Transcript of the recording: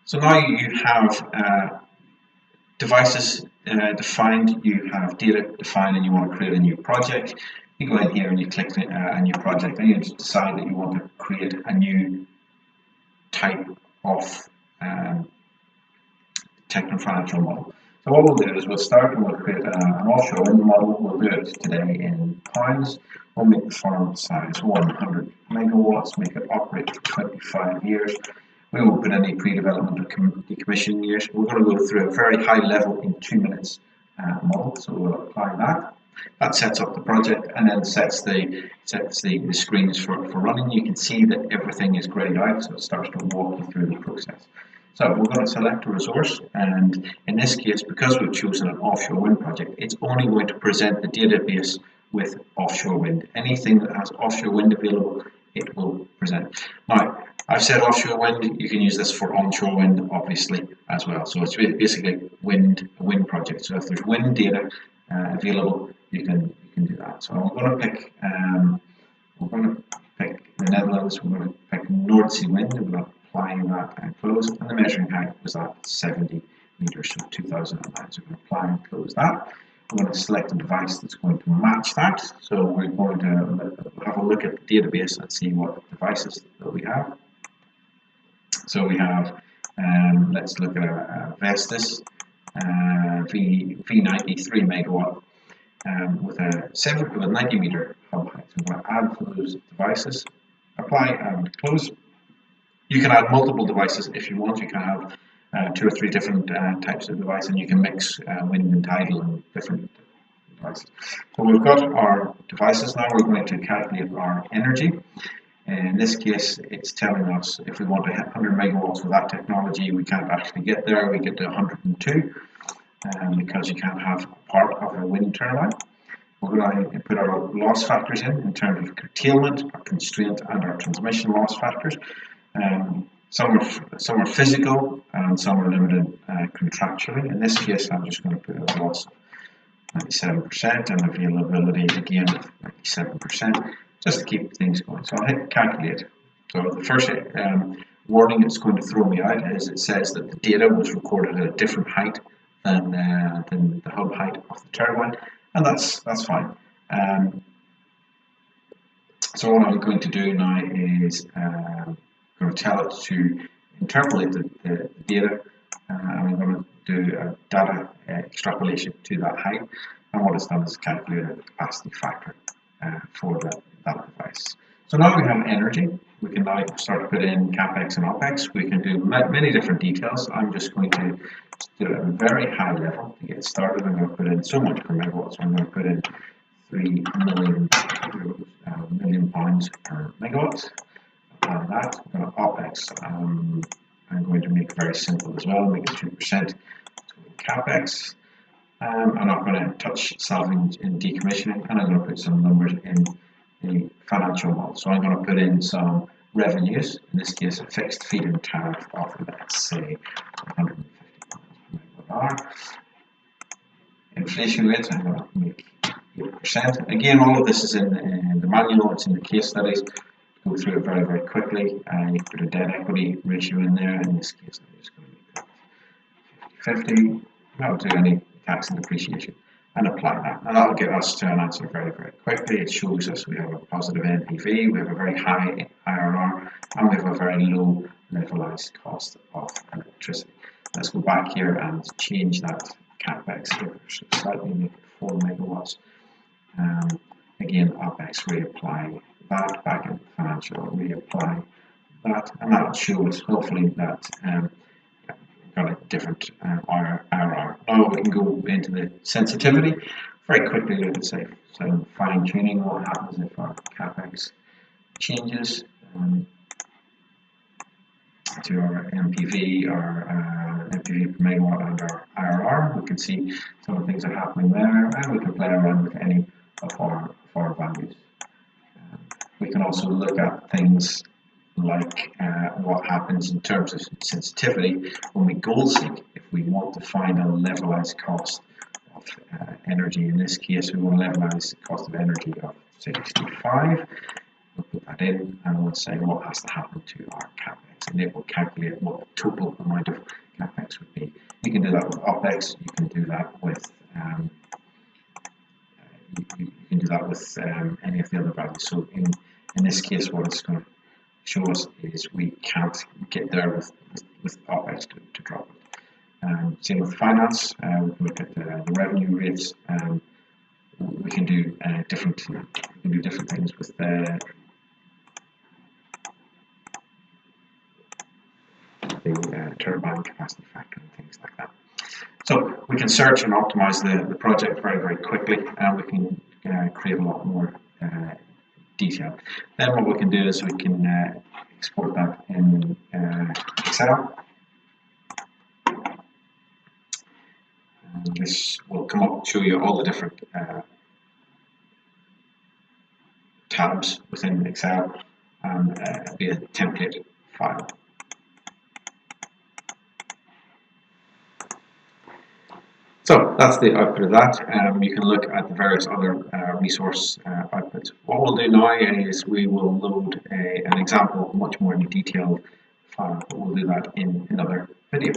So now you have devices defined, you have data defined, and you want to create a new project. You go in here and you click a new project, and you decide that you want to create a new type of techno-financial model. So what we'll do is we'll start and we'll create an offshore wind model. We'll do it today in pounds. We'll make the farm size 100 megawatts, make it operate for 25 years. We won't put any pre-development or decommissioning years. We're going to go through a very high level in 2 minutes model, so we'll apply that. That sets up the project and then sets the screens for running. You can see that everything is grayed out, so it starts to walk you through the process. So we're going to select a resource, and in this case, because we've chosen an offshore wind project, it's only going to present the database with offshore wind. Anything that has offshore wind available, it will present. Now, I've said offshore wind, you can use this for onshore wind, obviously, as well. So it's basically a wind project. So if there's wind data available, you can do that. So we're going to pick the Netherlands. We're going to pick North Sea wind. We're going to apply that and close. And the measuring height was at 70 meters, so 2009. So we're going to apply and close that. We're going to select a device that's going to match that. So we're going to have a look at the database and see what devices that we have. So we have, let's look at a Vestas V90 3 megawatt with a 90 meter hub height. So we're going to add those devices, apply and close. You can add multiple devices if you want. You can have 2 or 3 different types of device, and you can mix wind and tidal and different devices. So we've got our devices now. We're going to calculate our energy. In this case, it's telling us if we want to hit 100 megawatts with that technology, we can't actually get there. We get to 102 because you can't have part of a wind turbine. We're going to put our loss factors in terms of curtailment, our constraint, and our transmission loss factors. Some are physical and some are limited contractually. In this case, I'm just going to put a loss of 97% and availability again of 97%, just to keep things going. So I'll hit calculate. So the first warning it's going to throw me out is it says that the data was recorded at a different height than the hub height of the turbine, and that's fine. So what I'm going to do now is going to tell it to interpolate the data, and I'm going to do a data extrapolation to that height. And what it's done is calculate a capacity factor for that device. So now we have energy. We can now start to put in capex and opex. We can do many different details. I'm just going to do it at a very high level to get started. I'm going to put in so much per megawatt. So I'm going to put in 3 million pounds per megawatt. Apply that. I'm going to opex. I'm going to make it very simple as well. Make it 2% capex. I'm not going to touch salvage in decommissioning, and I'm going to put some numbers in the financial model. So I'm going to put in some revenues, in this case a fixed feed-in tariff of, let's say, 150 per megawatt hour. Inflation rates, I'm going to make 8%. Again, all of this is in the manual, it's in the case studies. Go through it very, very quickly. You put a debt equity ratio in there. In this case, I'm just going to make it 50. That'll do any tax and depreciation, and apply that. And that'll get us to an answer very, very quickly. It shows us we have a positive NPV, we have a very high IRR, and we have a very low levelized cost of electricity. Let's go back here and change that capex figure slightly, make it 4 megawatts. Again, OPEX, reapply that, back in financial, reapply that, and that'll show us hopefully that got a different IRR. Now we can go into the sensitivity very quickly. Let's say some fine tuning. What happens if our capex changes to our MPV, our MPV per megawatt, and our IRR? We can see some of the things that are happening there, and we can play around with any of our values. We can also look at things like what happens in terms of sensitivity when we goal seek. If we want to find a levelized cost of energy, in this case we want to levelize the cost of energy of 65. We'll put that in and we'll say what has to happen to our capex. and it will calculate what the total amount of capex would be. You can do that with OPEX. You can do that with any of the other values. So in this case, what it's going to show us is we can't get there with OPEX to drop it. Same with finance. We can look at the revenue rates. We can do different things with the turbine capacity factor and things like that. So we can search and optimize the project very quickly, and we can create a lot more detail. Then what we can do is we can export that in Excel. And this will come up and show you all the different tabs within Excel, and be a template file. So that's the output of that. You can look at the various other resource outputs. What we'll do now is we will load an example, much more detailed file, but we'll do that in another video.